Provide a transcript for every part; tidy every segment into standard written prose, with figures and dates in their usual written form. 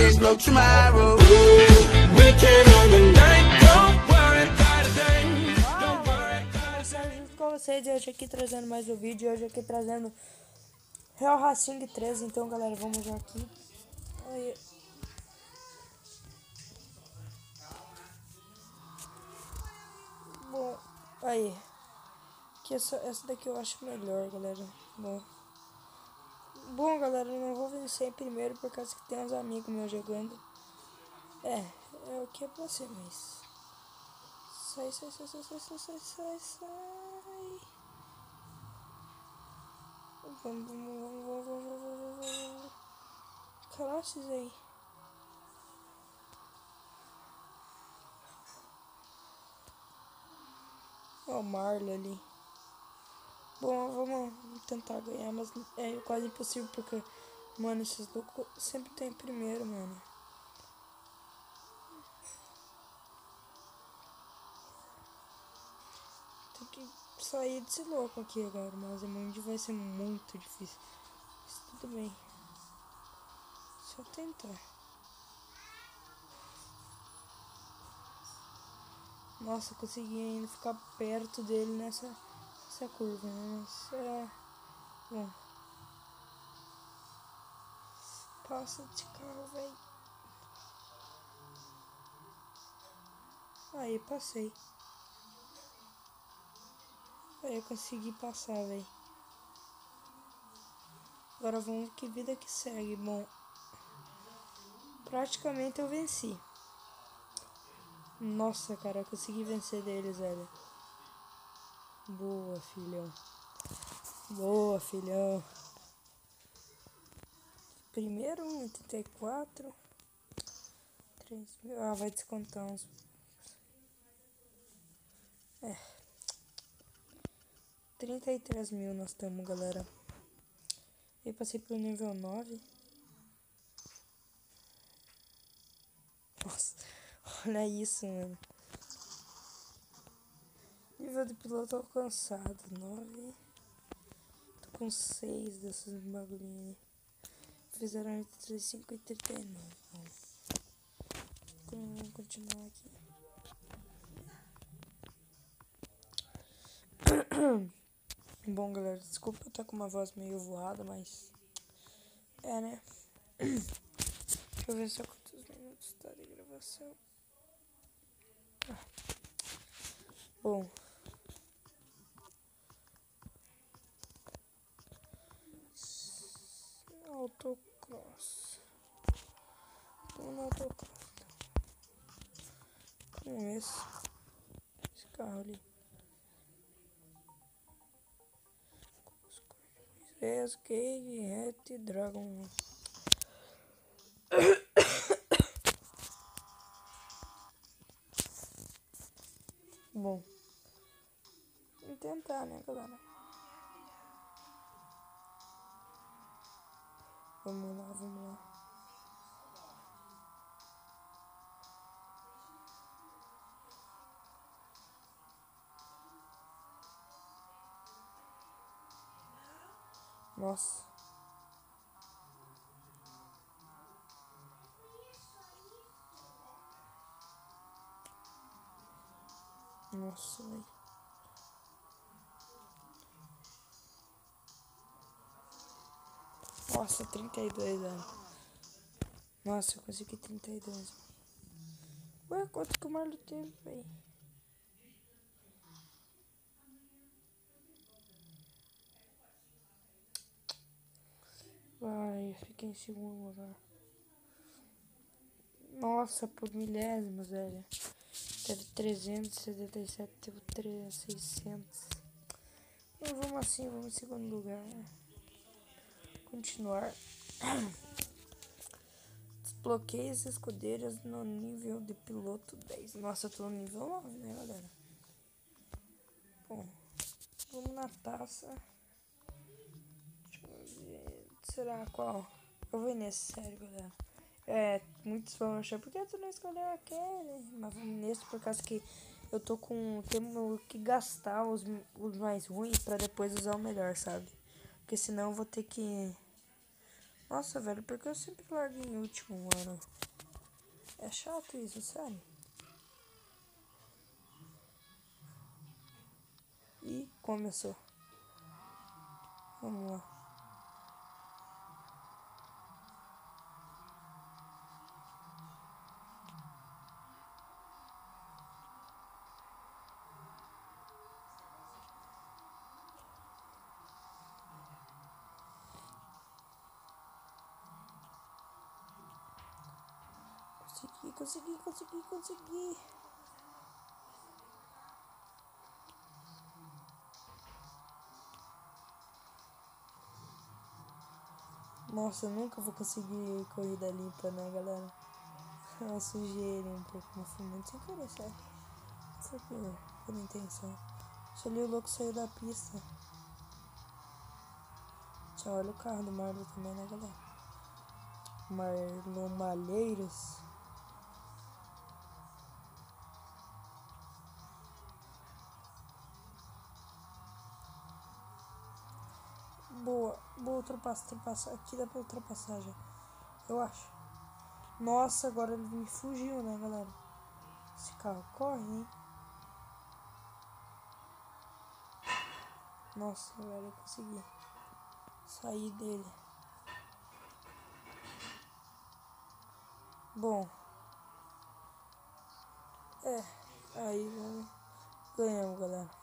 There's no tomorrow. We can own the night. Don't worry about a thing. Don't worry about a thing. Junto com vocês, hoje aqui trazendo mais um vídeo. Hoje aqui trazendo Real Racing 13. Então, galera, vamos já aqui. Aí. Bom, aí. Que essa daqui eu acho melhor, galera. Bom, galera, eu não vou vencer em primeiro por causa que tem uns amigos meus jogando. É o que é pra ser, mas... Sai. Vamos. Caraças aí. Ó, o Marlon ali. Bom, vamos tentar ganhar, mas é quase impossível porque, mano, esses loucos sempre tem primeiro, mano. Tem que sair desse louco aqui agora, mas vai ser muito difícil. Mas tudo bem. Só tentar. Nossa, consegui ainda ficar perto dele nessa curva, né? Mas bom. Passa de carro, velho. Aí, passei. Aí, eu consegui passar, velho. Agora vamos que vida que segue. Bom, praticamente eu venci. Nossa, cara, eu consegui vencer deles, velho. Boa, filhão. Primeiro, 84. 3.000. Ah, vai descontar uns. 33.000 nós temos, galera. Eu passei pro nível 9. Nossa, olha isso, mano. Nível de piloto alcançado, 9. Tô com 6 desses bagulhinhos. Fizeram entre 35 e 39. Vamos continuar aqui. Bom, galera, desculpa eu estar com uma voz meio voada, mas... né? Deixa eu ver só quantos minutos tá de gravação. Bom... Autocross. Vamos no autocross. Com esse carro ali. Cage, Hat, Dragon. Bom, vamos tentar, né, galera? Vamos lá. Nossa. Nossa, velho. Nossa, 32, velho. Nossa, eu consegui 32. Ué, quanto que o Marlon teve, velho? Vai, fiquei em segundo lugar. Nossa, por milésimos, velho. Teve 377, teve 600. Então vamos assim, vamos em segundo lugar. Continuar. Desbloqueie as escudeiras no nível de piloto 10. Nossa, eu tô no nível 9, né, galera? Bom, vamos na taça. Deixa eu ver. Será qual? Eu vou nesse, sério, galera. Muitos vão achar, por que tu não escolheu aquele? Mas vamos nesse por causa que eu tô com... Temos que gastar os mais ruins pra depois usar o melhor, sabe? Porque senão eu vou ter que Nossa, velho, porque eu sempre largo em último, mano? É chato isso, sério. E começou. Vamos lá. Consegui. Nossa, eu nunca vou conseguir corrida limpa, né, galera? Eu sujeira um pouco, mas foi muito sem querer, sério. Foi por intenção. Só ali o louco saiu da pista. Tchau, olha o carro do Marlon também, né, galera? Marlon Malheiros. Boa ultrapassa. Aqui dá pra ultrapassar já. Eu acho. Nossa, agora ele me fugiu, né, galera? Esse carro corre, hein? Nossa, velho, eu consegui sair dele. Bom. Aí ganhamos, galera.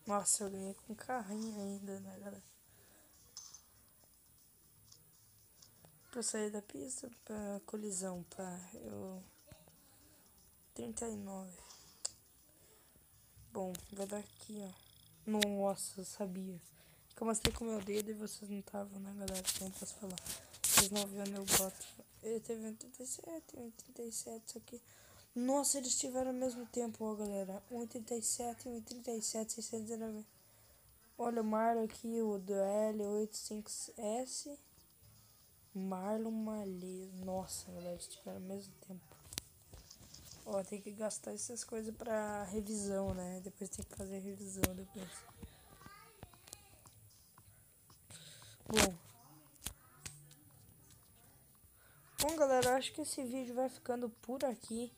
Nossa, eu ganhei com carrinho ainda, né, galera? Pra sair da pista, pra colisão, pra eu... 39. Bom, vai dar aqui, ó. Nossa, eu sabia. Que eu mostrei com o meu dedo e vocês não estavam, né, galera? Não posso falar. Vocês não viram meu boto. Ele teve 1,37, isso aqui. Nossa, eles tiveram ao mesmo tempo, ó, galera. 1,37, 1,37, 619. Olha o Marlon aqui, o do L85S. Marlon Malheiro. Nossa, galera, eles tiveram ao mesmo tempo. Ó, tem que gastar essas coisas pra revisão, né? Depois tem que fazer revisão depois. Bom, galera, acho que esse vídeo vai ficando por aqui.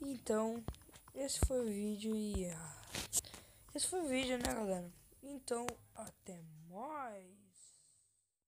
Então, esse foi o vídeo e... esse foi o vídeo, né, galera? Então, até mais!